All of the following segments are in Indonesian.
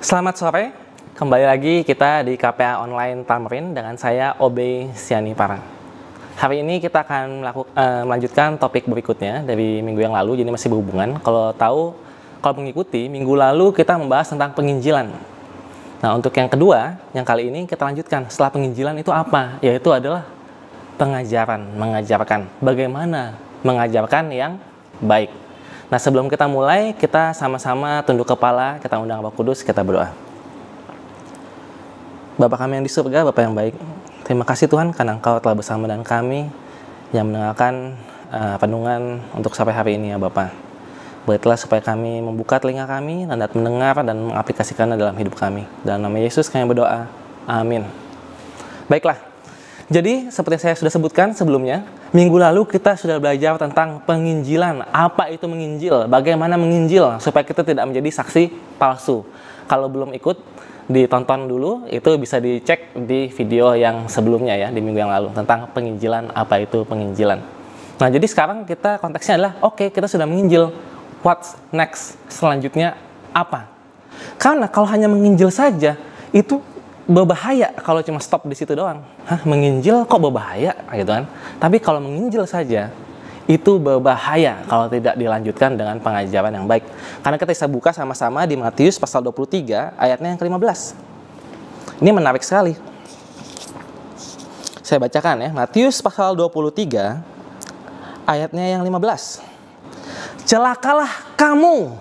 Selamat sore, kembali lagi kita di KPA Online Tamrin dengan saya Obey Siani Parang. Hari ini kita akan melanjutkan topik berikutnya dari minggu yang lalu, jadi masih berhubungan. Kalau mengikuti, minggu lalu kita membahas tentang penginjilan. Nah, untuk yang kedua, yang kali ini kita lanjutkan. Setelah penginjilan itu apa? Yaitu adalah pengajaran, mengajarkan. Bagaimana mengajarkan yang baik. Nah, sebelum kita mulai, kita sama-sama tunduk kepala, kita undang Roh Kudus, kita berdoa. Bapa kami yang di surga, Bapa yang baik, terima kasih Tuhan karena Engkau telah bersama dengan kami yang mendengarkan renungan untuk sampai hari ini ya Bapa. Beritalah supaya kami membuka telinga kami dan dapat mendengar dan mengaplikasikannya dalam hidup kami. Dalam nama Yesus kami berdoa. Amin. Baiklah. Jadi, seperti yang saya sudah sebutkan sebelumnya, minggu lalu kita sudah belajar tentang penginjilan. Apa itu menginjil? Bagaimana menginjil supaya kita tidak menjadi saksi palsu. Kalau belum ikut, ditonton dulu. Itu bisa dicek di video yang sebelumnya ya, di minggu yang lalu. Tentang penginjilan, apa itu penginjilan. Nah, jadi sekarang kita konteksnya adalah, oke, kita sudah menginjil. What's next? Selanjutnya apa? Karena kalau hanya menginjil saja, itu berbahaya kalau cuma stop di situ doang. Menginjil kok berbahaya gitu kan? Tapi kalau menginjil saja itu berbahaya kalau tidak dilanjutkan dengan pengajaran yang baik. Karena kita bisa buka sama-sama di Matius pasal 23 ayatnya yang ke-15. Ini menarik sekali. Saya bacakan ya, Matius pasal 23 ayatnya yang 15. Celakalah kamu,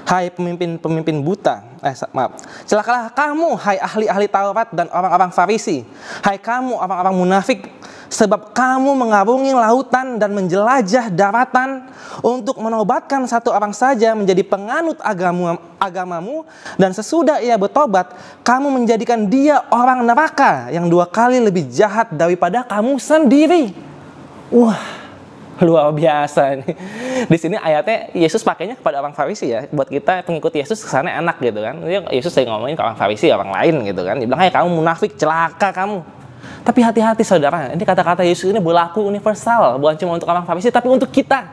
hai pemimpin-pemimpin buta. Celakalah kamu, hai ahli-ahli Taurat dan orang-orang Farisi. Hai kamu, orang-orang munafik, sebab kamu mengarungi lautan dan menjelajah daratan untuk menobatkan satu orang saja menjadi penganut agamamu, dan sesudah ia bertobat, kamu menjadikan dia orang neraka yang 2 kali lebih jahat daripada kamu sendiri. Wah, luar biasa nih. Di sini ayatnya Yesus pakainya kepada orang Farisi ya. Buat kita pengikut Yesus kesannya enak gitu kan. Yesus sering ngomongin ke orang Farisi, orang lain gitu kan. Dia bilang, "Hai kamu munafik, celaka kamu." Tapi hati-hati saudara, ini kata-kata Yesus ini berlaku universal, bukan cuma untuk orang Farisi tapi untuk kita.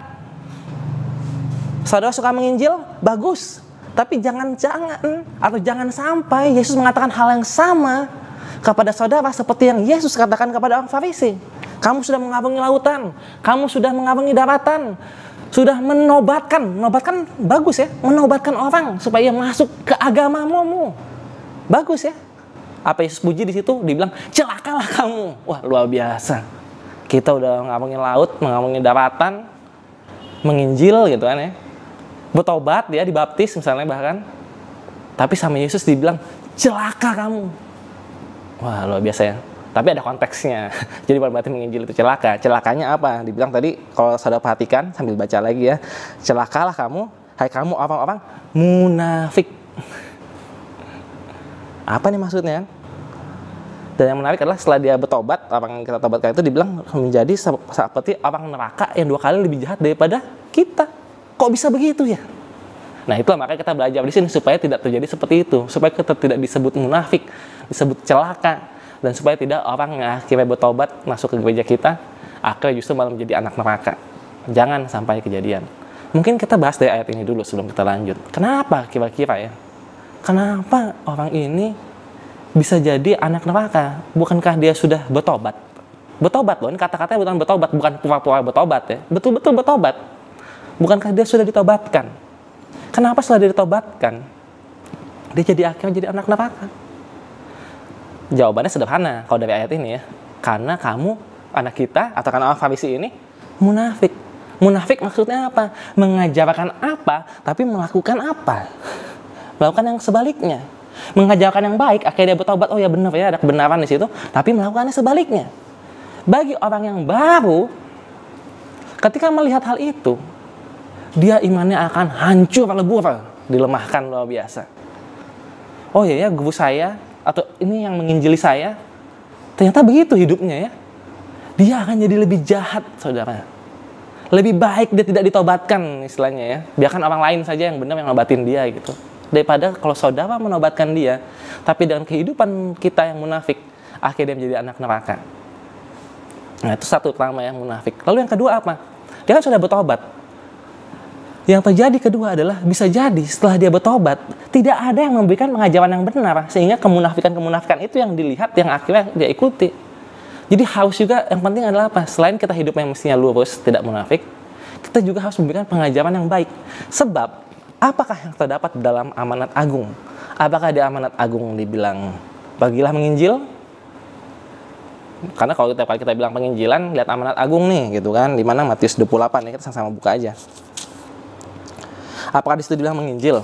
Saudara suka menginjil? Bagus. Tapi jangan sampai Yesus mengatakan hal yang sama kepada saudara seperti yang Yesus katakan kepada orang Farisi. Kamu sudah mengarungi lautan, kamu sudah mengarungi daratan, sudah menobatkan bagus ya, menobatkan orang supaya masuk ke agamamu. Bagus ya. Apa Yesus puji di situ? Dibilang, celakalah kamu. Wah, luar biasa. Kita udah mengarungi laut, mengarungi daratan, menginjil gitu kan ya. Bertobat ya, dibaptis misalnya bahkan. Tapi sama Yesus dibilang, celaka kamu. Wah, luar biasa ya. Tapi ada konteksnya. Jadi berarti menginjil itu celaka. Celakanya apa? Dibilang tadi, kalau saudara perhatikan, sambil baca lagi ya. Celakalah kamu, hai kamu orang-orang munafik. Apa nih maksudnya? Dan yang menarik adalah setelah dia bertobat, orang yang kita tobatkan itu dibilang menjadi seperti orang neraka yang 2 kali lebih jahat daripada kita. Kok bisa begitu ya? Nah, itulah makanya kita belajar di sini supaya tidak terjadi seperti itu. Supaya kita tidak disebut munafik, disebut celaka. Dan supaya tidak orang yang akhirnya bertobat masuk ke gereja kita, akhirnya justru malah menjadi anak neraka. Jangan sampai kejadian. Mungkin kita bahas dari ayat ini dulu sebelum kita lanjut. Kenapa kira-kira ya? Kenapa orang ini bisa jadi anak neraka? Bukankah dia sudah bertobat? Bertobat loh, ini kata-katanya bukan bertobat, bukan pura-pura bertobat ya. Betul-betul bertobat. Bukankah dia sudah ditobatkan? Kenapa setelah dia ditobatkan, dia jadi akhirnya jadi anak neraka? Jawabannya sederhana kalau dari ayat ini ya. Karena kamu, anak kita, atau karena orang Farisi ini, munafik. Munafik maksudnya apa? Mengajarkan apa, tapi melakukan apa? Melakukan yang sebaliknya. Mengajarkan yang baik, akhirnya dia bertobat, oh ya benar ya, ada kebenaran di situ, tapi melakukannya sebaliknya. Bagi orang yang baru, ketika melihat hal itu, dia imannya akan hancur lebur, dilemahkan luar biasa. Oh ya, guru saya, atau ini yang menginjili saya, ternyata begitu hidupnya ya. Dia akan jadi lebih jahat, saudara. Lebih baik dia tidak ditobatkan istilahnya ya. Biarkan orang lain saja yang benar yang nobatin dia gitu. Daripada kalau saudara menobatkan dia, tapi dengan kehidupan kita yang munafik, akhirnya dia menjadi anak neraka. Nah, itu satu pertama yang munafik. Lalu yang kedua apa? Dia kan sudah bertobat. Yang terjadi kedua adalah bisa jadi setelah dia bertobat, tidak ada yang memberikan pengajaran yang benar, sehingga kemunafikan itu yang dilihat, yang akhirnya dia ikuti. Jadi harus juga, yang penting adalah apa? Selain kita hidup yang mestinya lurus, tidak munafik, kita juga harus memberikan pengajaran yang baik. Sebab, apakah yang terdapat dalam amanat agung? Apakah di amanat agung dibilang, pergilah menginjil? Karena kalau kita bilang penginjilan, lihat amanat agung nih, gitu kan, di mana Matius 28, ini kita sama-sama buka aja. Apakah di situ bilang menginjil?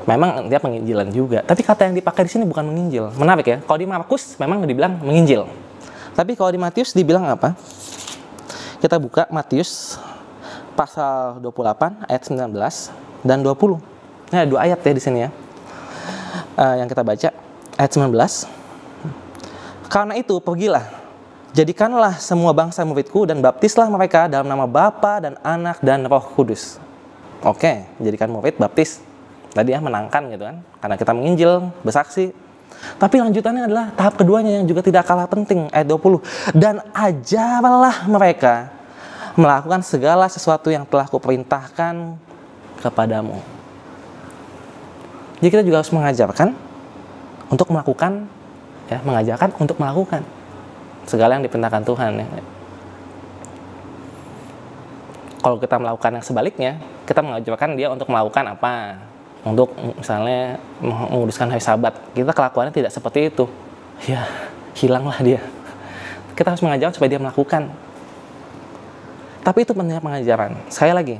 Memang dia penginjilan juga, tapi kata yang dipakai di sini bukan menginjil. Menarik ya. Kalau di Markus memang dibilang menginjil. Tapi kalau di Matius dibilang apa? Kita buka Matius pasal 28 ayat 19 dan 20. Ini ada 2 ayat ya di sini ya. Yang kita baca ayat 19. Karena itu pergilah, jadikanlah semua bangsa muridku dan baptislah mereka dalam nama Bapa dan Anak dan Roh Kudus. Oke, jadikan murid, baptis. Tadi ya menangkan gitu kan, karena kita menginjil, bersaksi. Tapi lanjutannya adalah tahap keduanya yang juga tidak kalah penting, ayat 20. Dan ajarlah mereka melakukan segala sesuatu yang telah kuperintahkan kepadamu. Jadi kita juga harus mengajarkan untuk melakukan, ya, mengajarkan untuk melakukan segala yang diperintahkan Tuhan. Ya. Kalau kita melakukan yang sebaliknya, kita mengajarkan dia untuk melakukan apa? Untuk misalnya menguduskan hari Sabat. Kita kelakuannya tidak seperti itu. Ya, hilanglah dia. Kita harus mengajarkan supaya dia melakukan. Tapi itu pentingnya pengajaran. Sekali lagi,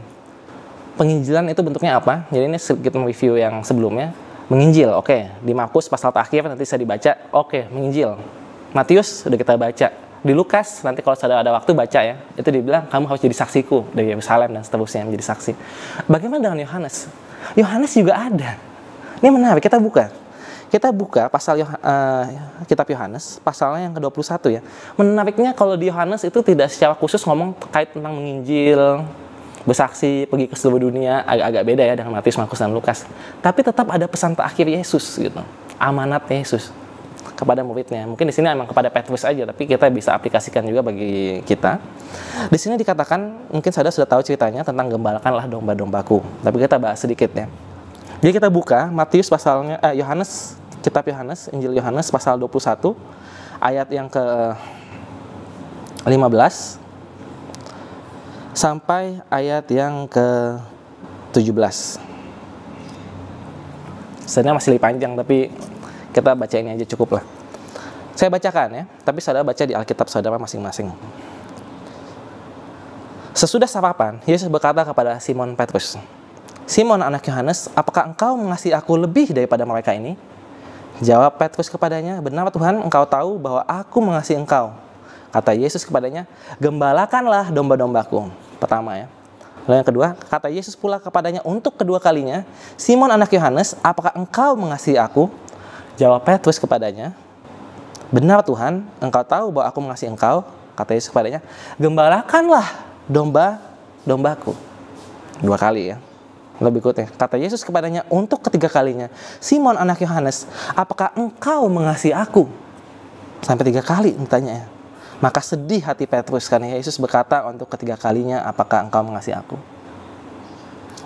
penginjilan itu bentuknya apa? Jadi ini sedikit review yang sebelumnya. Menginjil, oke. Di Markus pasal terakhir nanti bisa dibaca, oke, menginjil. Matius sudah kita baca. Di Lukas, nanti kalau sudah ada waktu baca ya, itu dibilang kamu harus jadi saksiku dari Yerusalem dan seterusnya menjadi saksi. Bagaimana dengan Yohanes? Yohanes juga ada. Ini menarik, kita buka. Kita buka pasal kitab Yohanes, pasalnya yang ke-21 ya. Menariknya kalau di Yohanes itu tidak secara khusus ngomong terkait tentang menginjil, bersaksi, pergi ke seluruh dunia, agak-agak beda ya dengan Matius, Markus, dan Lukas. Tapi tetap ada pesan terakhir Yesus gitu, amanat Yesus kepada muridnya. Mungkin di sini emang kepada Petrus aja, tapi kita bisa aplikasikan juga bagi kita. Di sini dikatakan, mungkin saudara sudah tahu ceritanya tentang gembalakanlah domba-dombaku. Tapi kita bahas sedikit ya. Jadi kita buka Matius pasalnya, Yohanes, kitab Yohanes, Injil Yohanes pasal 21, ayat yang ke-15 sampai ayat yang ke-17. Sebenarnya masih lebih panjang, tapi kita baca ini aja cukup lah. Saya bacakan ya, tapi saudara baca di Alkitab saudara masing-masing. Sesudah sarapan, Yesus berkata kepada Simon Petrus, Simon anak Yohanes, apakah engkau mengasihi aku lebih daripada mereka ini? Jawab Petrus kepadanya, benar Tuhan, engkau tahu bahwa aku mengasihi engkau. Kata Yesus kepadanya, gembalakanlah domba-dombaku. Pertama ya. Lalu yang kedua, kata Yesus pula kepadanya untuk kedua kalinya, Simon anak Yohanes, apakah engkau mengasihi aku? Jawab Petrus kepadanya, benar Tuhan, engkau tahu bahwa aku mengasihi engkau. Kata Yesus kepadanya, gembalakanlah domba-dombaku. 2 kali ya. Lebih berikutnya, kata Yesus kepadanya untuk ketiga kalinya, Simon anak Yohanes, apakah engkau mengasihi aku? Sampai 3 kali ditanya ya. Maka sedih hati Petrus karena Yesus berkata untuk ketiga kalinya, apakah engkau mengasihi aku?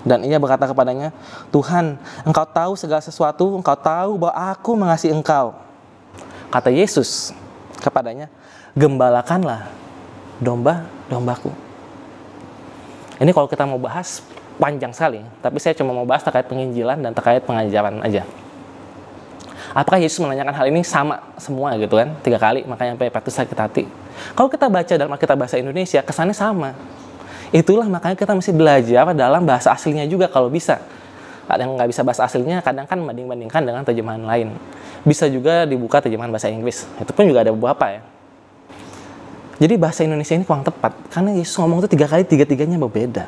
Dan ia berkata kepadanya, Tuhan, engkau tahu segala sesuatu, engkau tahu bahwa aku mengasihi engkau. Kata Yesus kepadanya, gembalakanlah domba-dombaku. Ini kalau kita mau bahas panjang sekali, tapi saya cuma mau bahas terkait penginjilan dan terkait pengajaran aja. Apakah Yesus menanyakan hal ini sama semua gitu kan? 3 kali, makanya sampai Petrus sakit hati. Kalau kita baca dalam Alkitab bahasa Indonesia, kesannya sama. Itulah makanya kita mesti belajar dalam bahasa aslinya juga kalau bisa. Ada yang nggak bisa bahasa aslinya, kadang kan membanding-bandingkan dengan terjemahan lain. Bisa juga dibuka terjemahan bahasa Inggris. Itu pun juga ada beberapa ya. Jadi bahasa Indonesia ini kurang tepat. Karena Yesus ngomong itu 3 kali, 3-3-nya berbeda.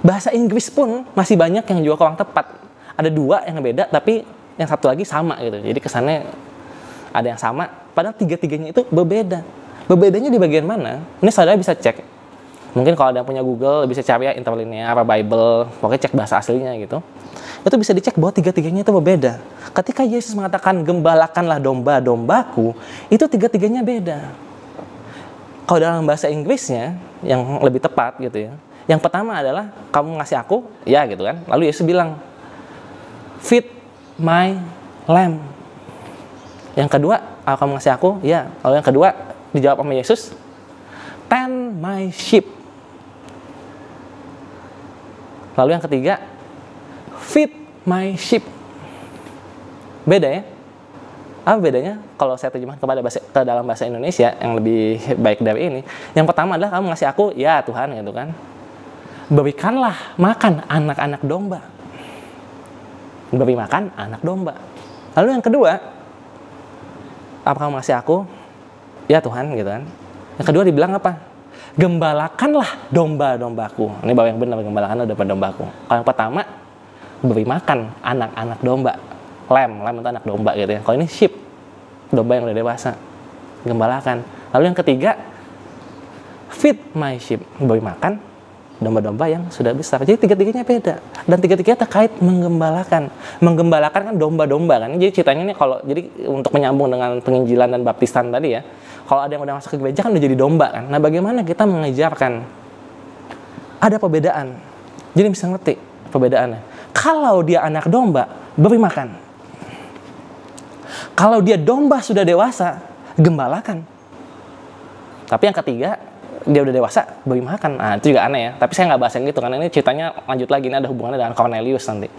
Bahasa Inggris pun masih banyak yang juga kurang tepat. Ada 2 yang beda, tapi yang satu lagi sama gitu. Jadi kesannya ada yang sama, padahal 3-3-nya itu berbeda. Berbedanya di bagian mana? Ini saudara bisa cek. Mungkin kalau ada yang punya Google, bisa cari ya Interlinear, Bible, pokoknya cek bahasa aslinya gitu. Itu bisa dicek bahwa 3-3-nya itu berbeda. Ketika Yesus mengatakan, gembalakanlah domba-dombaku, itu 3-3-nya beda. Kalau dalam bahasa Inggrisnya, yang lebih tepat gitu ya, Yang pertama adalah kamu ngasih aku, ya gitu kan. Lalu Yesus bilang, feed my lamb. Yang kedua, kamu ngasih aku, ya. Lalu yang kedua dijawab sama Yesus, tend my sheep. Lalu yang ketiga, feed my sheep. Beda ya? Apa bedanya kalau saya terjemahkan ke dalam bahasa Indonesia yang lebih baik dari ini? Yang pertama adalah kamu ngasih aku, ya Tuhan gitu kan. Berikanlah makan anak-anak domba. Beri makan anak domba. Lalu yang kedua, apa kamu ngasih aku? Ya Tuhan gitu kan. Yang kedua dibilang apa? Gembalakanlah domba-dombaku. Ini bahwa yang benar, gembalakanlah domba-dombaku. Kalau yang pertama, beri makan anak-anak domba. Lamb itu anak domba gitu ya. Kalau ini sheep, domba yang udah dewasa, gembalakan. Lalu yang ketiga, feed my sheep, beri makan domba-domba yang sudah besar. Jadi tiga-tiganya beda, dan tiga-tiganya terkait menggembalakan. Menggembalakan kan domba-domba kan. Jadi ceritanya ini kalau jadi untuk menyambung dengan penginjilan dan baptisan tadi ya. Kalau ada yang udah masuk ke gereja kan udah jadi domba kan. Nah bagaimana kita mengajarkan? Ada perbedaan. Jadi bisa ngerti perbedaannya. Kalau dia anak domba, beri makan. Kalau dia domba sudah dewasa, gembalakan. Tapi yang ketiga, dia udah dewasa, beri makan. Nah, itu juga aneh ya. Tapi saya nggak bahas yang gitu, karena ini ceritanya lanjut lagi. Ini ada hubungannya dengan Cornelius nanti.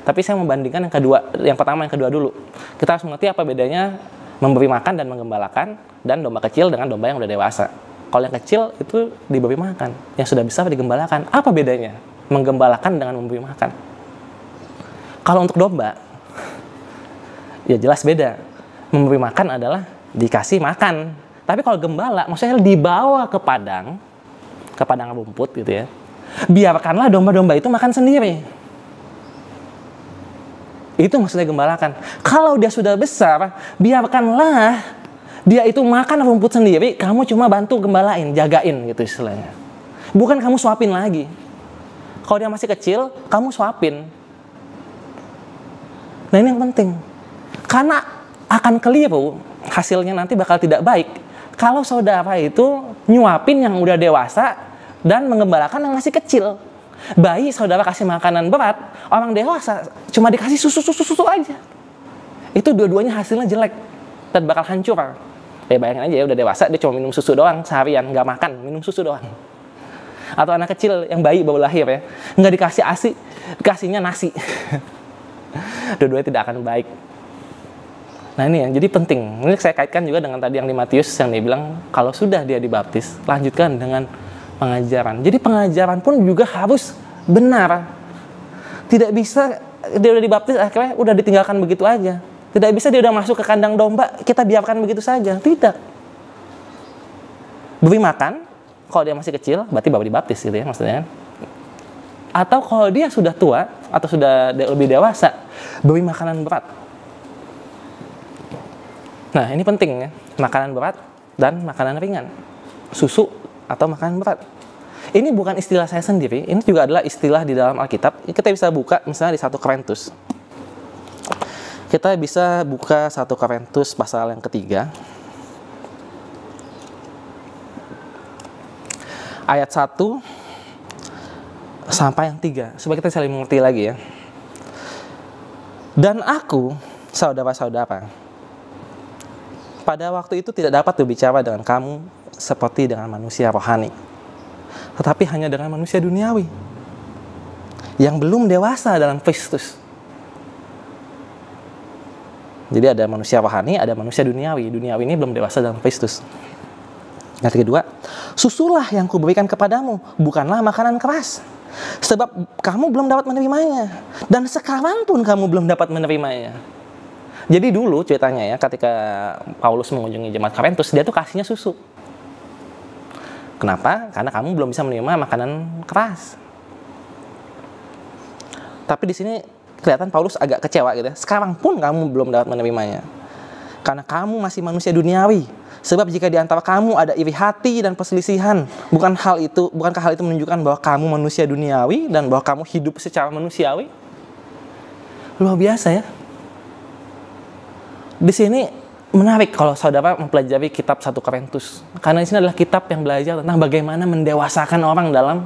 Tapi saya membandingkan yang kedua, yang pertama, yang kedua dulu. Kita harus mengerti apa bedanya memberi makan dan menggembalakan, dan domba kecil dengan domba yang udah dewasa. Kalau yang kecil itu diberi makan, yang sudah besar digembalakan. Apa bedanya menggembalakan dengan memberi makan? Kalau untuk domba, ya jelas beda. Memberi makan adalah dikasih makan. Tapi kalau gembala, maksudnya dibawa ke padang rumput gitu ya. Biarkanlah domba-domba itu makan sendiri. Itu maksudnya gembalakan. Kalau dia sudah besar, biarkanlah dia itu makan rumput sendiri, kamu cuma bantu gembalain, jagain gitu istilahnya. Bukan kamu suapin lagi. Kalau dia masih kecil, kamu suapin. Nah ini yang penting. Karena akan keliru, hasilnya nanti bakal tidak baik. Kalau saudara itu nyuapin yang udah dewasa dan menggembalakan yang masih kecil. Bayi saudara kasih makanan berat, orang dewasa cuma dikasih susu aja. Itu dua-duanya hasilnya jelek dan bakal hancur. Bayangin aja ya, udah dewasa dia cuma minum susu doang seharian, nggak makan, minum susu doang. Atau anak kecil yang bayi baru lahir ya, nggak dikasih ASI, dikasihnya nasi. Dua-duanya tidak akan baik. Nah ini yang jadi penting. Ini saya kaitkan juga dengan tadi yang di Matius yang dia bilang kalau sudah dia dibaptis, lanjutkan dengan pengajaran. Jadi pengajaran pun juga harus benar. Tidak bisa dia udah dibaptis akhirnya udah ditinggalkan begitu aja. Tidak bisa dia udah masuk ke kandang domba, kita biarkan begitu saja. Tidak. Beri makan, kalau dia masih kecil, berarti baru dibaptis gitu ya maksudnya. Atau kalau dia sudah tua atau sudah lebih dewasa, beri makanan berat. Nah ini penting ya, makanan berat dan makanan ringan. Susu atau makanan berat. Ini bukan istilah saya sendiri, ini juga adalah istilah di dalam Alkitab. Kita bisa buka misalnya di 1 Korintus. Kita bisa buka 1 Korintus pasal yang ketiga. Ayat 1 sampai yang 3. Supaya kita saling mengerti lagi ya. Dan aku, saudara-saudara, pada waktu itu tidak dapat berbicara dengan kamu seperti dengan manusia rohani, tetapi hanya dengan manusia duniawi yang belum dewasa dalam Kristus. Jadi ada manusia rohani, ada manusia duniawi. Duniawi ini belum dewasa dalam Kristus. Yang kedua, susulah yang kuberikan kepadamu, bukanlah makanan keras, sebab kamu belum dapat menerimanya, dan sekarang pun kamu belum dapat menerimanya. Jadi dulu ceritanya ya, ketika Paulus mengunjungi jemaat Korintus, dia tuh kasihnya susu. Kenapa? Karena kamu belum bisa menerima makanan keras. Tapi di sini kelihatan Paulus agak kecewa gitu ya. Sekarang pun kamu belum dapat menerimanya. Karena kamu masih manusia duniawi. Sebab jika di antara kamu ada iri hati dan perselisihan, bukankah hal itu menunjukkan bahwa kamu manusia duniawi dan bahwa kamu hidup secara manusiawi? Luar biasa ya. Di sini menarik kalau saudara mempelajari kitab 1 Korintus. Karena di sini adalah kitab yang belajar tentang bagaimana mendewasakan orang dalam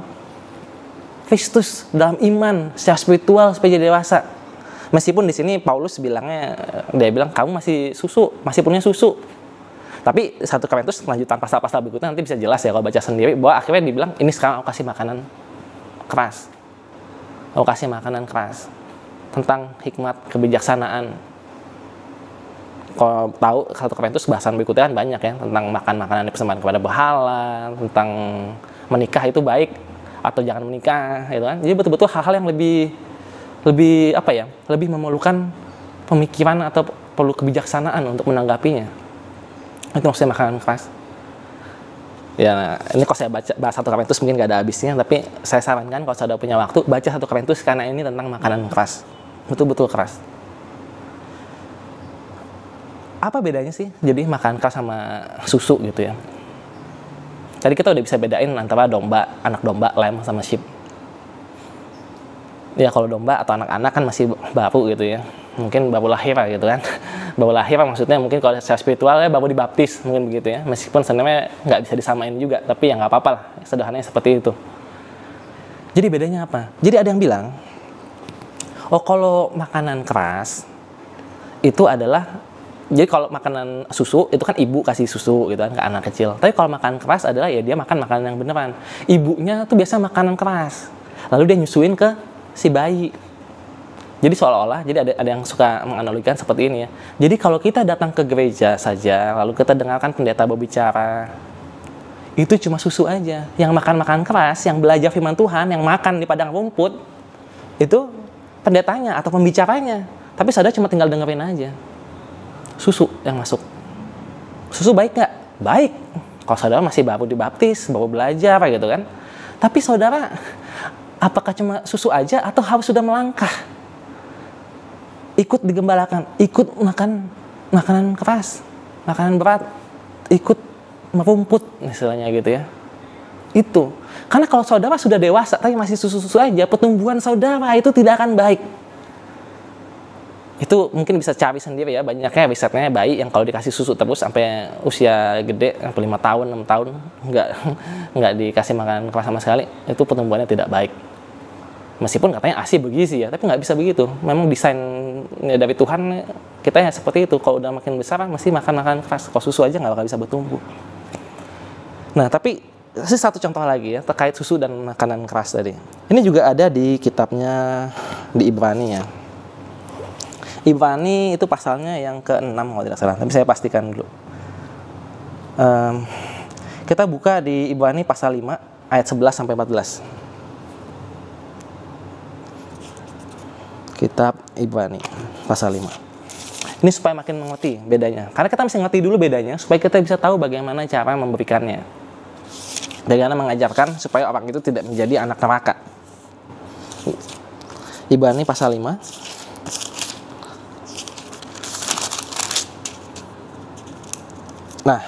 Kristus dalam iman, secara spiritual supaya jadi dewasa. Meskipun di sini Paulus bilangnya, dia bilang kamu masih susu, masih punya susu. Tapi 1 Korintus lanjutan pasal-pasal berikutnya nanti bisa jelas ya kalau baca sendiri, bahwa akhirnya dibilang ini sekarang aku kasih makanan keras. Aku kasih makanan keras tentang hikmat kebijaksanaan. Kalau tahu 1 Korintus bahasan berikutnya kan banyak ya, tentang makan makanan persembahan kepada berhala, tentang menikah itu baik atau jangan menikah, gitu kan. Jadi betul-betul hal-hal yang lebih apa ya, lebih memerlukan pemikiran atau perlu kebijaksanaan untuk menanggapinya. Itu maksudnya makanan keras. Ya, ini kalau saya bahas 1 Korintus mungkin nggak ada habisnya, tapi saya sarankan kalau saudara punya waktu baca 1 Korintus karena ini tentang makanan keras, betul-betul keras. Apa bedanya sih jadi makanan keras sama susu gitu ya? Tadi kita udah bisa bedain antara domba, anak domba, lamb sama sheep. Ya kalau domba atau anak-anak kan masih baru gitu ya, mungkin baru lahir gitu kan. Baru lahir maksudnya mungkin kalau secara spiritual ya baru dibaptis mungkin begitu ya. Meskipun sebenarnya nggak bisa disamain juga, tapi ya nggak apa-apa lah, sederhananya seperti itu. Jadi bedanya apa? Jadi ada yang bilang, oh kalau makanan keras itu adalah, jadi kalau makanan susu itu kan ibu kasih susu gitu kan ke anak kecil. Tapi kalau makanan keras adalah ya dia makan makanan yang beneran. Ibunya tuh biasa makanan keras, lalu dia nyusuin ke si bayi. Jadi seolah-olah, jadi ada yang suka menganalogikan seperti ini ya. Jadi kalau kita datang ke gereja saja, lalu kita dengarkan pendeta berbicara, itu cuma susu aja. Yang makan makanan keras, yang belajar firman Tuhan, yang makan di padang rumput, itu pendetanya atau pembicaranya. Tapi saudara cuma tinggal dengerin aja. Susu yang masuk. Susu baik nggak? Baik. Kalau saudara masih baru dibaptis, baru belajar gitu kan. Tapi saudara, apakah cuma susu aja atau harus sudah melangkah? Ikut digembalakan, ikut makan makanan keras, makanan berat, ikut merumput misalnya gitu ya. Itu. Karena kalau saudara sudah dewasa tapi masih susu-susu aja, pertumbuhan saudara itu tidak akan baik. Itu mungkin bisa cari sendiri ya, banyaknya risetnya bayi yang kalau dikasih susu terus sampai usia gede, sampai 5 tahun, 6 tahun nggak dikasih makanan keras sama sekali, itu pertumbuhannya tidak baik. Meskipun katanya ASI bergizi ya, tapi nggak bisa begitu. Memang desainnya dari Tuhan, kita ya seperti itu. Kalau udah makin besar mesti makan makanan keras. Kalau susu aja nggak bakal bisa bertumbuh. Nah, tapi satu contoh lagi ya terkait susu dan makanan keras tadi. Ini juga ada di kitabnya di Ibrani ya. Ibrani itu pasalnya yang ke-6 kalau tidak salah, tapi saya pastikan dulu. Kita buka di Ibrani pasal 5 ayat 11 sampai 14. Kitab Ibrani pasal 5. Ini supaya makin mengerti bedanya. Karena kita mesti ngerti dulu bedanya supaya kita bisa tahu bagaimana cara memberikannya. Bagaimana mengajarkan supaya orang itu tidak menjadi anak neraka. Ibrani pasal 5 Nah,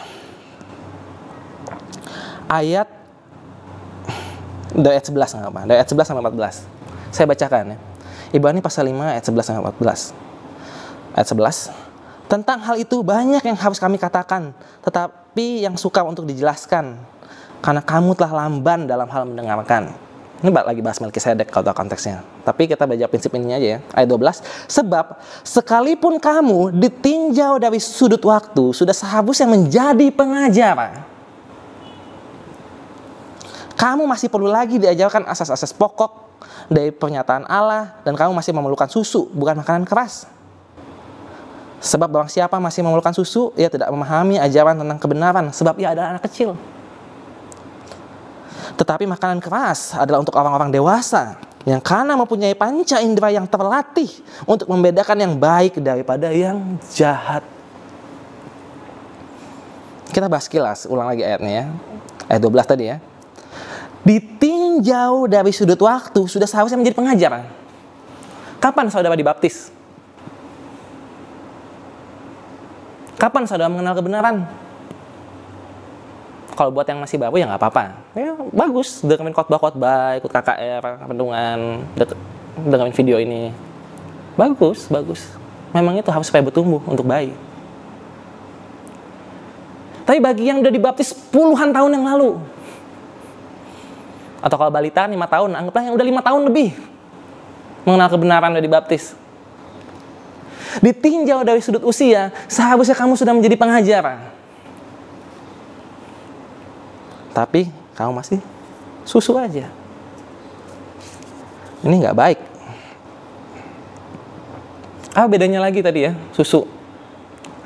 ayat dari ayat 11 nggak apa? Dari ayat 11 sampai 14. Saya bacakan ya. Ibrani pasal 5 ayat 11 sampai 14. Ayat 11. Tentang hal itu banyak yang harus kami katakan, tetapi yang sukar untuk dijelaskan, karena kamu telah lamban dalam hal mendengarkan. Ini lagi bahas Melkisedek kalau tahu konteksnya. Tapi kita baca prinsip ini aja ya. Ayat 12. Sebab sekalipun kamu ditinjau dari sudut waktu, sudah seharusnya menjadi pengajar. Kamu masih perlu lagi diajarkan asas-asas pokok dari pernyataan Allah, dan kamu masih memerlukan susu, bukan makanan keras. Sebab barang siapa masih memerlukan susu, ia tidak memahami ajaran tentang kebenaran, sebab ia adalah anak kecil. Tetapi makanan keras adalah untuk orang-orang dewasa yang karena mempunyai panca indera yang terlatih untuk membedakan yang baik daripada yang jahat. Kita bahas kilas, ulang lagi ayatnya ya. Ayat 12 tadi ya. Ditinjau dari sudut waktu, sudah seharusnya menjadi pengajar. Kapan saudara dibaptis? Kapan saudara mengenal kebenaran? Kalau buat yang masih baru ya nggak apa-apa. Ya bagus, dengerin khotbah-khotbah, ikut KKR, renungan, dengerin video ini. Bagus. Memang itu harus supaya bertumbuh untuk bayi. Tapi bagi yang udah dibaptis puluhan tahun yang lalu, Atau kalau balita 5 tahun, anggaplah yang udah 5 tahun lebih mengenal kebenaran udah dibaptis. Ditinjau dari sudut usia, seharusnya kamu sudah menjadi pengajar. Tapi kamu masih susu aja. Ini nggak baik. Apa bedanya lagi tadi ya, susu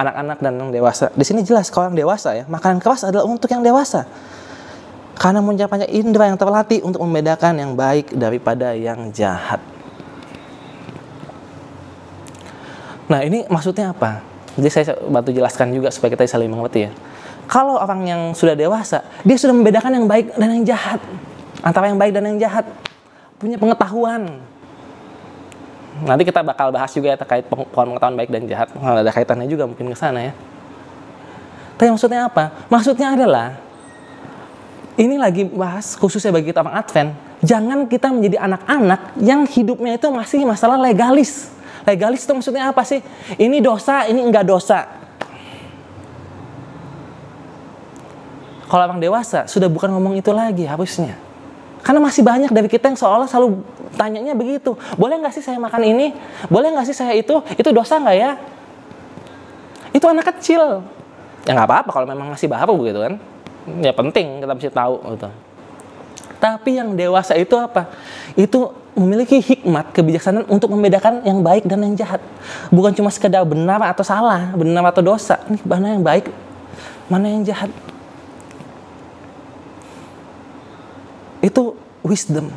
anak-anak dan yang dewasa? Di sini jelas kalau yang dewasa ya, makanan keras adalah untuk yang dewasa. Karena punya indera yang terlatih untuk membedakan yang baik daripada yang jahat. Nah, ini maksudnya apa? Jadi saya bantu jelaskan juga supaya kita saling mengerti ya. Kalau orang yang sudah dewasa, dia sudah membedakan yang baik dan yang jahat. Antara yang baik dan yang jahat. Punya pengetahuan. Nanti kita bakal bahas juga ya terkait pengetahuan baik dan jahat. Ada kaitannya juga mungkin ke sana ya. Tapi maksudnya apa? Maksudnya adalah, ini lagi bahas khususnya bagi kita orang Advent, jangan kita menjadi anak-anak yang hidupnya itu masih masalah legalis. Legalis itu maksudnya apa sih? Ini dosa, ini enggak dosa. Kalau orang dewasa sudah bukan ngomong itu lagi harusnya. Karena masih banyak dari kita yang seolah selalu tanyanya begitu. Boleh nggak sih saya makan ini? Boleh nggak sih saya itu? Itu dosa nggak ya? Itu anak kecil. Ya nggak apa-apa kalau memang masih baru gitu kan. Ya penting kita mesti tahu gitu. Tapi yang dewasa itu apa? Itu memiliki hikmat, kebijaksanaan untuk membedakan yang baik dan yang jahat. Bukan cuma sekedar benar atau salah, benar atau dosa. Ini mana yang baik, mana yang jahat. Itu wisdom.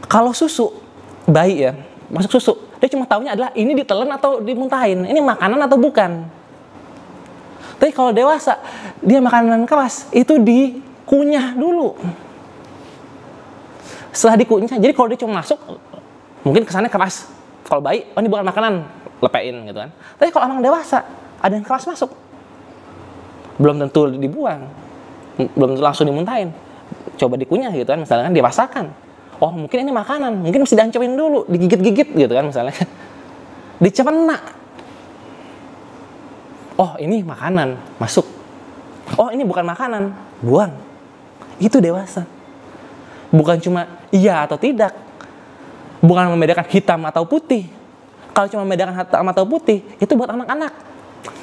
Kalau susu, bayi ya, masuk susu, dia cuma taunya adalah ini ditelan atau dimuntahin, ini makanan atau bukan. Tapi kalau dewasa, dia makanan keras, itu dikunyah dulu. Setelah dikunyah, jadi kalau dia cuma masuk, mungkin kesannya keras. Kalau bayi, oh ini bukan makanan, lepein gitu kan. Tapi kalau orang dewasa, ada yang keras masuk, belum tentu dibuang, belum tentu langsung dimuntahin. Coba dikunyah gitu kan, misalnya kan dirasakan. Oh mungkin ini makanan, mungkin mesti dihancurin dulu, digigit-gigit gitu kan misalnya. Dicerna. Oh ini makanan, masuk. Oh ini bukan makanan, buang. Itu dewasa. Bukan cuma iya atau tidak. Bukan membedakan hitam atau putih. Kalau cuma membedakan hitam atau putih, itu buat anak-anak.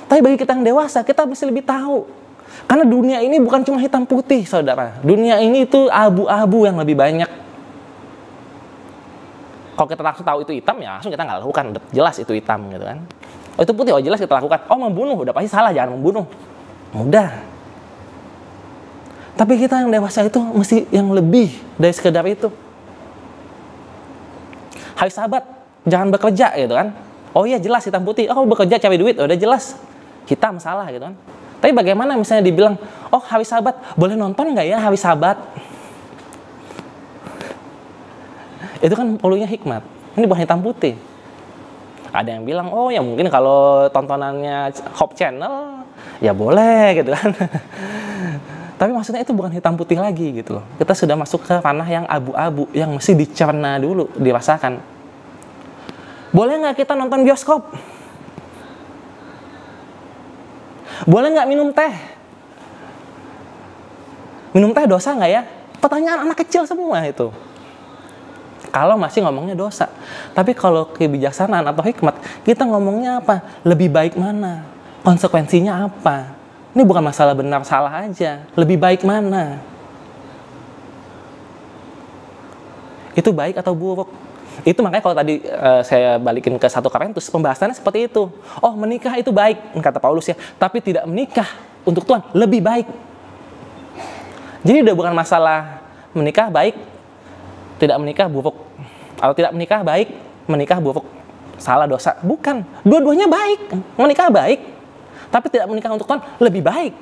Tapi bagi kita yang dewasa, kita mesti lebih tahu. Karena dunia ini bukan cuma hitam putih, saudara. Dunia ini itu abu-abu yang lebih banyak. Kalau kita langsung tahu itu hitam, ya langsung kita nggak lakukan. Udah jelas itu hitam gitu kan. Oh itu putih, oh jelas kita lakukan. Oh membunuh, udah pasti salah, jangan membunuh. Mudah. Tapi kita yang dewasa itu mesti yang lebih dari sekedar itu. Hai sahabat, jangan bekerja gitu kan. Oh iya jelas hitam putih. Oh bekerja cari duit, udah jelas hitam salah gitu kan. Tapi bagaimana misalnya dibilang, oh hari sahabat, boleh nonton nggak ya hari sahabat? Itu kan perlunya hikmat. Ini bukan hitam putih. Ada yang bilang, oh ya mungkin kalau tontonannya Hope Channel, ya boleh gitu kan. Tapi maksudnya itu bukan hitam putih lagi gitu loh. Kita sudah masuk ke ranah yang abu-abu, yang mesti dicerna dulu, dirasakan. Boleh nggak kita nonton bioskop? Boleh nggak minum teh? Minum teh dosa nggak ya? Pertanyaan anak kecil semua itu. Kalau masih ngomongnya dosa. Tapi kalau kebijaksanaan atau hikmat, kita ngomongnya apa? Lebih baik mana? Konsekuensinya apa? Ini bukan masalah benar salah aja. Lebih baik mana? Itu baik atau buruk? Itu makanya kalau tadi saya balikin ke 1 Korintus, pembahasannya seperti itu. Oh menikah itu baik, kata Paulus ya. Tapi tidak menikah untuk Tuhan lebih baik. Jadi udah bukan masalah menikah baik, tidak menikah buruk. Atau tidak menikah baik, menikah buruk. Salah dosa. Bukan. Dua-duanya baik. Menikah baik. Tapi tidak menikah untuk Tuhan lebih baik.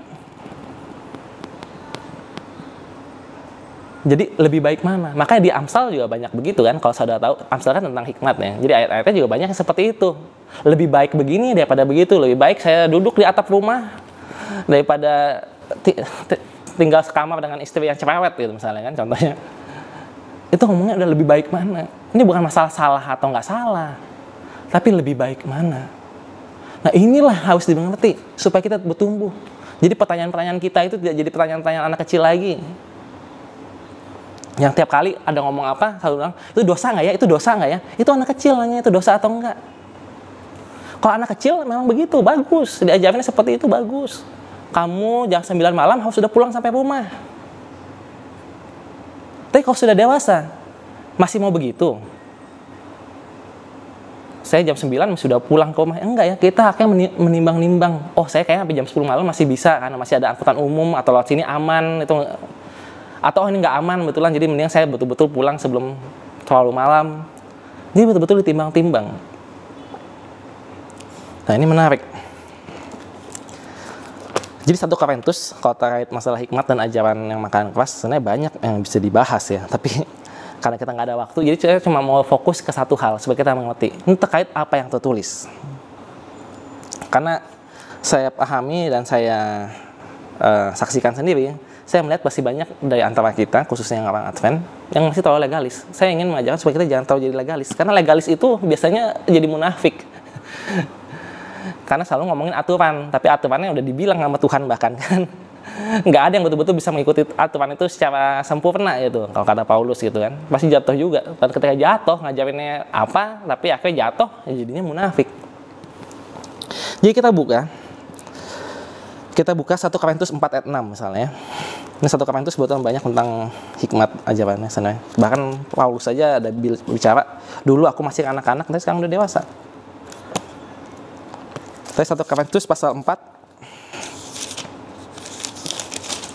Jadi lebih baik mana? Makanya di Amsal juga banyak begitu kan. Kalau saudara tahu, Amsal kan tentang hikmat ya. Jadi ayat-ayatnya juga banyak yang seperti itu. Lebih baik begini daripada begitu. Lebih baik saya duduk di atap rumah daripada tinggal sekamar dengan istri yang cerewet gitu misalnya kan contohnya. Itu ngomongnya udah lebih baik mana. Ini bukan masalah salah atau nggak salah. Tapi lebih baik mana. Nah inilah harus dimengerti supaya kita bertumbuh. Jadi pertanyaan-pertanyaan kita itu tidak jadi pertanyaan-pertanyaan anak kecil lagi. Yang tiap kali ada ngomong apa, selalu bilang, itu dosa nggak ya? Itu dosa nggak ya? Itu anak kecil nanya itu dosa atau enggak. Kalau anak kecil memang begitu, bagus. Diajarinnya seperti itu, bagus. Kamu jam 9 malam harus sudah pulang sampai rumah. Tapi kalau sudah dewasa, masih mau begitu? Saya jam 9 sudah pulang ke rumah. Enggak ya, kita akan menimbang-nimbang. Oh, saya kayaknya sampai jam 10 malam masih bisa, karena masih ada angkutan umum, atau lewat sini aman. Atau ini nggak aman betulan, jadi mending saya betul-betul pulang sebelum terlalu malam. Ini betul-betul ditimbang-timbang. Nah, ini menarik. Jadi 1 Korintus kalau terkait masalah hikmat dan ajaran yang makanan keras sebenarnya banyak yang bisa dibahas ya. Tapi karena kita nggak ada waktu, jadi saya cuma mau fokus ke satu hal supaya kita mengerti. Ini terkait apa yang tertulis. Karena saya pahami dan saya saksikan sendiri, saya melihat masih banyak dari antara kita, khususnya yang orang Advent, yang masih terlalu legalis. Saya ingin mengajarkan supaya kita jangan terlalu jadi legalis. Karena legalis itu biasanya jadi munafik. Karena selalu ngomongin aturan, tapi aturannya udah dibilang sama Tuhan bahkan kan. Nggak ada yang betul-betul bisa mengikuti aturan itu secara sempurna gitu. Kalau kata Paulus gitu kan, pasti jatuh juga. Dan ketika jatuh, ngajarinnya apa, tapi akhirnya jatuh, ya jadinya munafik. Jadi kita buka 1 Korintus 4 ayat 6 misalnya. Ini 1 Korintus sebetulnya banyak tentang hikmat ajarannya sebenarnya. Bahkan Paulus saja ada bicara, dulu aku masih anak-anak, tapi sekarang udah dewasa. Tapi 1 Korintus pasal 4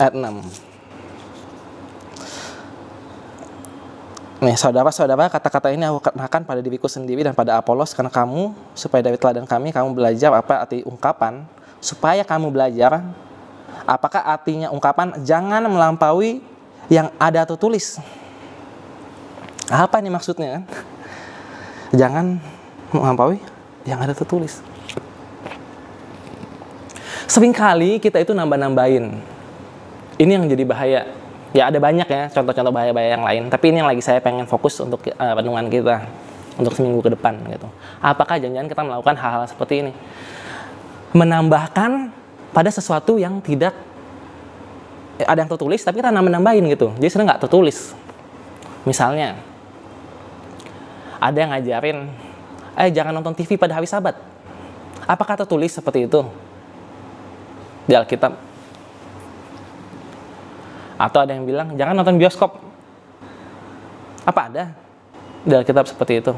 ayat 6. Nih, saudara-saudara, kata-kata ini aku katakan pada diriku sendiri dan pada Apolos karena kamu, supaya dari teladan kami, kamu belajar apa arti ungkapan, supaya kamu belajar apakah artinya ungkapan jangan melampaui yang ada tertulis. Apa ini maksudnya kan? Jangan melampaui yang ada tertulis. Seringkali kita itu nambah-nambahin. Ini yang jadi bahaya. Ya ada banyak ya contoh-contoh bahaya-bahaya yang lain. Tapi ini yang lagi saya pengen fokus untuk renungan kita. Untuk seminggu ke depan gitu. Apakah jangan-jangan kita melakukan hal-hal seperti ini? Menambahkan pada sesuatu yang tidak ada yang tertulis, tapi kita nambah-nambahin gitu. Jadi sebenarnya nggak tertulis. Misalnya, ada yang ngajarin, jangan nonton TV pada hari Sabat. Apakah tertulis seperti itu di Alkitab? Atau ada yang bilang, jangan nonton bioskop. Apa ada di Alkitab seperti itu?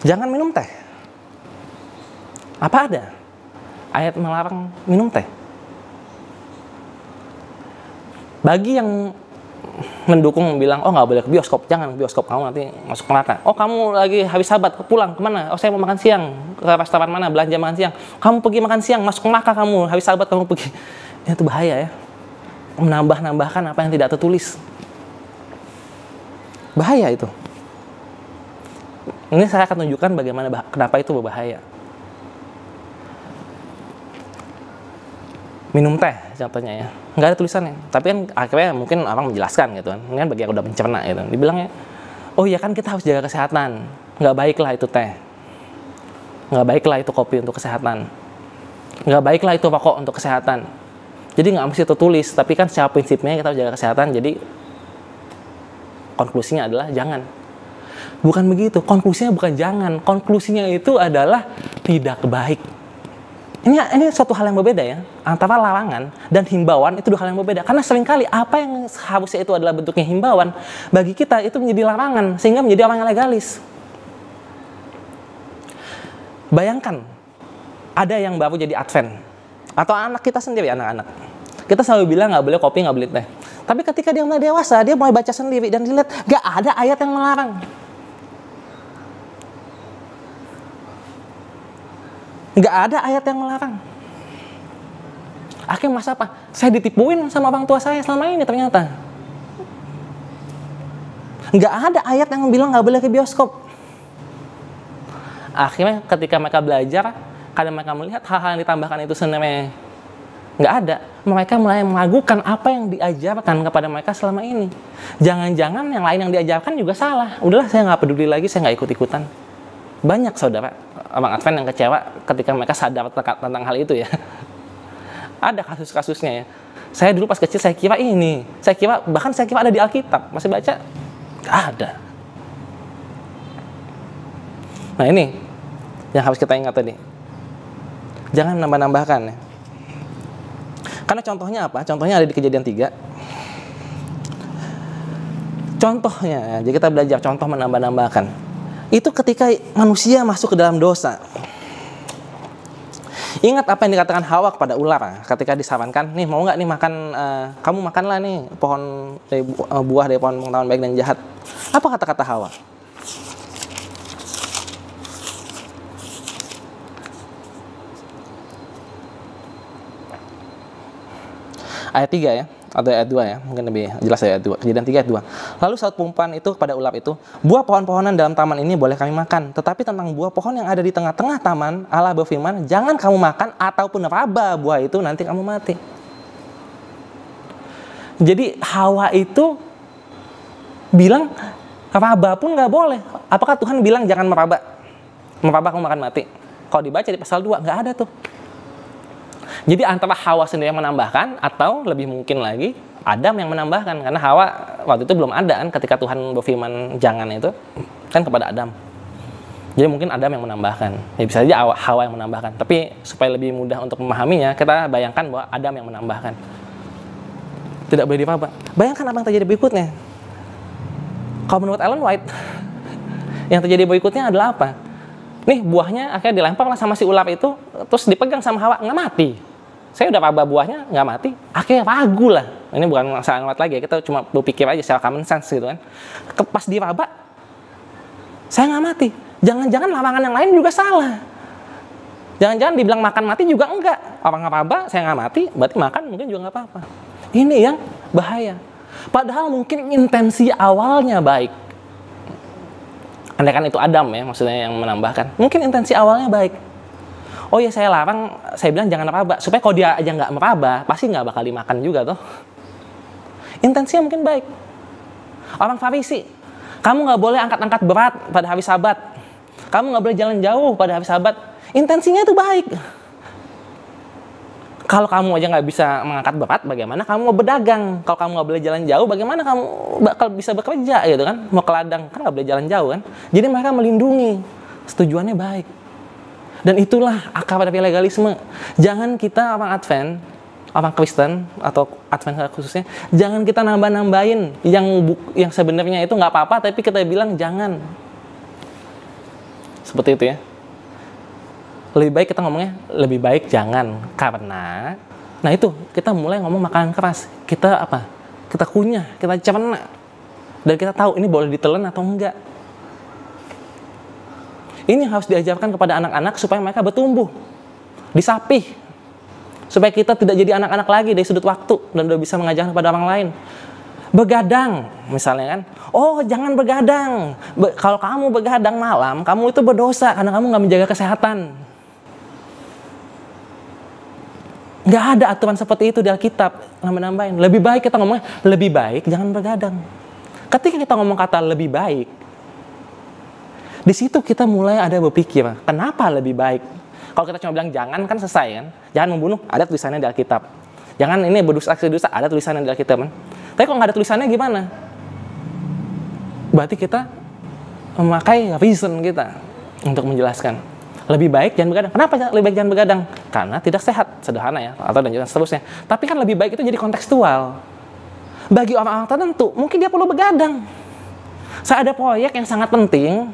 Jangan minum teh. Apa ada ayat melarang minum teh? Bagi yang mendukung bilang, oh nggak boleh ke bioskop, jangan ke bioskop, kamu nanti masuk neraka. Oh kamu lagi habis Sabat, pulang kemana? Oh saya mau makan siang, ke restoran mana, belanja makan siang. Kamu pergi makan siang, masuk neraka kamu, habis Sabat kamu pergi. Itu bahaya ya, menambah-nambahkan apa yang tidak tertulis. Bahaya itu. Ini saya akan tunjukkan bagaimana kenapa itu berbahaya. Minum teh contohnya ya, nggak ada tulisannya, tapi kan akhirnya mungkin orang menjelaskan gitu kan, ini kan bagi yang udah mencerna gitu, dibilangnya, oh ya kan kita harus jaga kesehatan, nggak baiklah itu teh, nggak baiklah itu kopi untuk kesehatan, nggak baiklah itu rokok untuk kesehatan, jadi nggak mesti tertulis, tapi kan secara prinsipnya kita harus jaga kesehatan, jadi konklusinya adalah jangan. Bukan begitu, konklusinya bukan jangan, konklusinya itu adalah tidak baik. Ini suatu hal yang berbeda ya, antara larangan dan himbauan itu dua hal yang berbeda. Karena seringkali apa yang seharusnya itu adalah bentuknya himbauan, bagi kita itu menjadi larangan, sehingga menjadi orang yang legalis. Bayangkan, ada yang baru jadi Advent, atau anak kita sendiri, anak-anak. Kita selalu bilang nggak boleh kopi, nggak boleh teh. Tapi ketika dia mulai dewasa, dia mulai baca sendiri, dan dilihat nggak ada ayat yang melarang. Nggak ada ayat yang melarang. Akhirnya masa apa? Saya ditipuin sama orang tua saya selama ini ternyata. Nggak ada ayat yang bilang nggak boleh ke bioskop. Akhirnya ketika mereka belajar, kadang mereka melihat hal-hal yang ditambahkan itu sebenarnya nggak ada. Mereka mulai meragukan apa yang diajarkan kepada mereka selama ini. Jangan-jangan yang lain yang diajarkan juga salah. Udahlah saya nggak peduli lagi, saya nggak ikut-ikutan. Banyak saudara orang Advent yang kecewa ketika mereka sadar tentang hal itu ya. Ada kasus-kasusnya ya. Saya dulu pas kecil saya kira ini, bahkan saya kira ada di Alkitab, masih baca, nggak ada. Nah ini yang harus kita ingat tadi. Jangan nambah-nambahkan ya. Karena contohnya apa? Contohnya ada di Kejadian 3. Contohnya, ya, jadi kita belajar contoh menambah-nambahkan. Itu ketika manusia masuk ke dalam dosa. Ingat apa yang dikatakan Hawa kepada ular ketika disarankan, nih mau nggak nih makan, kamu makanlah nih pohon dari buah dari pohon pengetahuan baik dan jahat. Apa kata-kata Hawa? Ayat 3 ya, atau ayat 2 ya, mungkin lebih jelas ayat 2. Kejadian 3 ayat 2. Lalu saut perempuan itu kepada ular itu, buah pohon-pohonan dalam taman ini boleh kami makan, tetapi tentang buah pohon yang ada di tengah-tengah taman, Allah berfirman, jangan kamu makan ataupun raba buah itu, nanti kamu mati. Jadi Hawa itu bilang, raba pun nggak boleh. Apakah Tuhan bilang jangan meraba? Meraba kamu makan mati. Kalau dibaca di pasal 2, nggak ada tuh. Jadi antara Hawa sendiri yang menambahkan, atau lebih mungkin lagi Adam yang menambahkan, karena Hawa waktu itu belum ada kan ketika Tuhan berfirman jangan itu kan kepada Adam. Jadi mungkin Adam yang menambahkan. Ya bisa saja Hawa yang menambahkan. Tapi supaya lebih mudah untuk memahaminya, kita bayangkan bahwa Adam yang menambahkan. Tidak boleh diraba. Bayangkan apa yang terjadi berikutnya. Kalau menurut Ellen White, yang terjadi berikutnya adalah apa? Nih buahnya akhirnya dilempar sama si ular itu, terus dipegang sama Hawa, nggak mati. Saya udah raba buahnya, nggak mati. Akhirnya ragu lah. Ini bukan masalah Ellen White lagi ya, kita cuma berpikir aja secara common sense gitu kan. Pas diraba, saya nggak mati. Jangan-jangan larangan yang lain juga salah. Jangan-jangan dibilang makan mati juga enggak. Orang ngeraba, saya nggak mati, berarti makan mungkin juga nggak apa-apa. Ini yang bahaya. Padahal mungkin intensi awalnya baik. Andaikan itu Adam ya, maksudnya yang menambahkan. Mungkin intensi awalnya baik. Oh ya saya larang, saya bilang jangan meraba. Supaya kalau dia aja nggak meraba, pasti nggak bakal dimakan juga toh. Intensinya mungkin baik. Orang Farisi, kamu nggak boleh angkat-angkat berat pada hari Sabat. Kamu nggak boleh jalan jauh pada hari Sabat. Intensinya itu baik. Kalau kamu aja nggak bisa mengangkat berat, bagaimana kamu mau berdagang? Kalau kamu nggak boleh jalan jauh, bagaimana kamu bakal bisa bekerja gitu kan? Mau ke ladang, kan nggak boleh jalan jauh kan? Jadi mereka melindungi, tujuannya baik. Dan itulah akar dari legalisme. Jangan kita orang Advent, orang Kristen atau Advent khususnya, jangan kita nambah-nambahin yang sebenarnya itu nggak apa-apa, tapi kita bilang jangan. Seperti itu ya. Lebih baik kita ngomongnya lebih baik jangan, karena nah itu kita mulai ngomong makanan keras, kita apa, kita kunyah, kita cerna, dan kita tahu ini boleh ditelan atau enggak. Ini harus diajarkan kepada anak-anak supaya mereka bertumbuh, disapih, supaya kita tidak jadi anak-anak lagi dari sudut waktu dan udah bisa mengajarkan kepada orang lain. Begadang misalnya kan, oh jangan begadang, kalau kamu begadang malam kamu itu berdosa karena kamu nggak menjaga kesehatan. Nggak ada aturan seperti itu di Alkitab. Nambah-nambahin. Lebih baik kita ngomongnya lebih baik jangan begadang. Ketika kita ngomong kata lebih baik, di situ kita mulai ada berpikir, kenapa lebih baik? Kalau kita cuma bilang jangan kan selesai kan? Jangan membunuh, ada tulisannya di Alkitab. Jangan ini berdosa, ada tulisannya di Alkitab kan? Tapi kalau nggak ada tulisannya gimana? Berarti kita memakai reason kita untuk menjelaskan. Lebih baik jangan begadang. Kenapa lebih baik jangan begadang? Karena tidak sehat, sederhana ya, atau dan seterusnya. Tapi kan lebih baik itu jadi kontekstual. Bagi orang-orang tertentu, mungkin dia perlu begadang. Saya ada proyek yang sangat penting,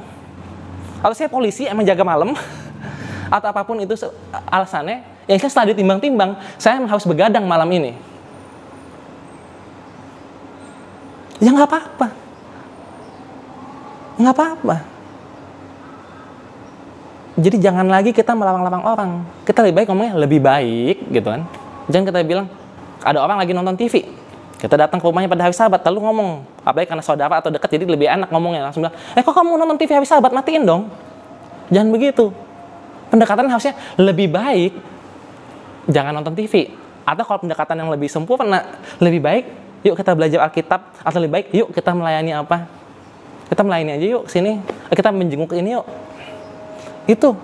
atau saya polisi emang jaga malam, atau apapun itu alasannya, yang saya setelah ditimbang-timbang, saya harus begadang malam ini. Ya nggak apa-apa. Nggak apa-apa. Jadi jangan lagi kita melarang-larang orang. Kita lebih baik ngomongnya lebih baik gitu kan. Jangan kita bilang ada orang lagi nonton TV, kita datang ke rumahnya pada hari Sabat lalu ngomong, apalagi karena saudara atau dekat jadi lebih enak ngomongnya, langsung bilang, kok kamu nonton TV hari Sabat, matiin dong. Jangan begitu. Pendekatan harusnya lebih baik jangan nonton TV. Atau kalau pendekatan yang lebih sempurna, lebih baik yuk kita belajar Alkitab, atau lebih baik yuk kita melayani apa? Kita melayani aja yuk sini. Kita menjenguk ini yuk. Itu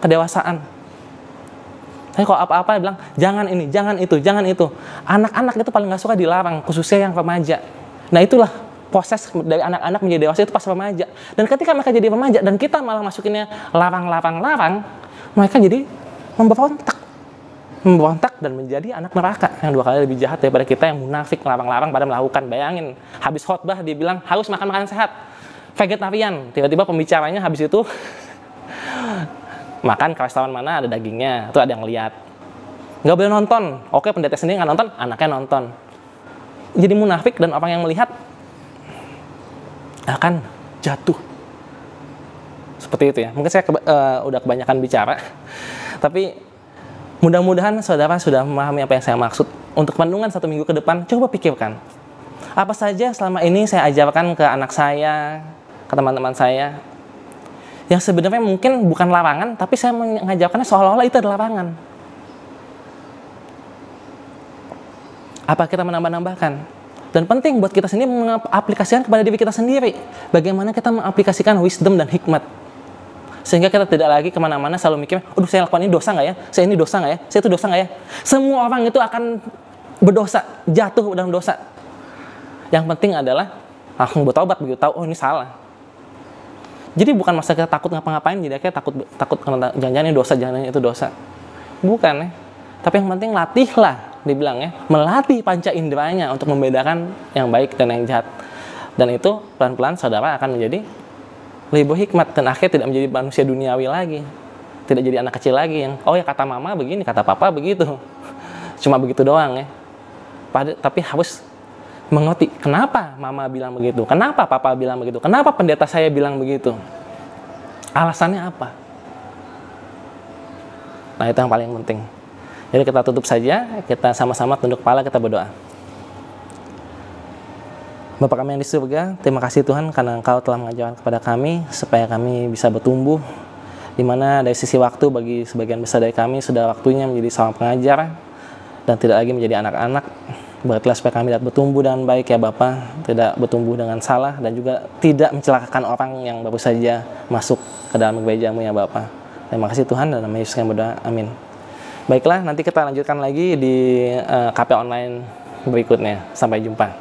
kedewasaan. Saya kalau apa-apa bilang, jangan ini, jangan itu, jangan itu. Anak-anak itu paling nggak suka dilarang, khususnya yang remaja. Nah itulah proses dari anak-anak menjadi dewasa itu pas remaja. Dan ketika mereka jadi remaja dan kita malah masukinnya larang, mereka jadi memberontak dan menjadi anak neraka yang 2 kali lebih jahat daripada kita yang munafik larang-larang pada melakukan. Bayangin, habis khotbah dia bilang harus makan makanan sehat, vegetarian, tiba-tiba pembicaranya habis itu makan ke restoran mana ada dagingnya, itu ada yang lihat. Nggak boleh nonton. Oke, pendeta sendiri nggak nonton, anaknya nonton. Jadi munafik dan orang yang melihat akan jatuh. Seperti itu ya. Mungkin saya udah kebanyakan bicara. Tapi mudah-mudahan saudara sudah memahami apa yang saya maksud. Untuk renungan 1 minggu ke depan, coba pikirkan. Apa saja selama ini saya ajarkan ke anak saya, ke teman-teman saya, yang sebenarnya mungkin bukan larangan, tapi saya mengajarkannya seolah-olah itu adalah larangan. Apa kita menambah-nambahkan? Dan penting buat kita sendiri mengaplikasikan kepada diri kita sendiri. Bagaimana kita mengaplikasikan wisdom dan hikmat. Sehingga kita tidak lagi kemana-mana selalu mikir, aduh saya lakukan ini dosa nggak ya? Saya ini dosa nggak ya? Saya itu dosa nggak ya? Semua orang itu akan berdosa, jatuh dalam dosa. Yang penting adalah langsung bertobat begitu tahu, oh ini salah. Jadi bukan masa kita takut ngapa-ngapain, jadi kayak takut karena jangan-jangan ini dosa, jangan-jangan itu dosa. Bukan ya. Tapi yang penting latihlah, dibilang ya, melatih panca inderanya untuk membedakan yang baik dan yang jahat. Dan itu pelan-pelan saudara akan menjadi lebih hikmat dan akhirnya tidak menjadi manusia duniawi lagi. Tidak jadi anak kecil lagi yang, oh ya kata mama begini, kata papa begitu. Cuma begitu doang ya. Tapi harus mengerti kenapa mama bilang begitu, kenapa papa bilang begitu, kenapa pendeta saya bilang begitu, alasannya apa. Nah itu yang paling penting. Jadi kita tutup saja, kita sama-sama tunduk kepala, kita berdoa. Bapa kami yang di surga, terima kasih Tuhan karena Engkau telah mengajarkan kepada kami supaya kami bisa bertumbuh, di mana dari sisi waktu bagi sebagian besar dari kami sudah waktunya menjadi seorang pengajar dan tidak lagi menjadi anak-anak. Berartilah supaya kami dapat bertumbuh dengan baik ya Bapa, tidak bertumbuh dengan salah dan juga tidak mencelakakan orang yang baru saja masuk ke dalam gereja-Mu ya Bapa. Terima kasih Tuhan, dalam nama Yesus kami berdoa, amin. Baiklah, nanti kita lanjutkan lagi di KP online berikutnya. Sampai jumpa.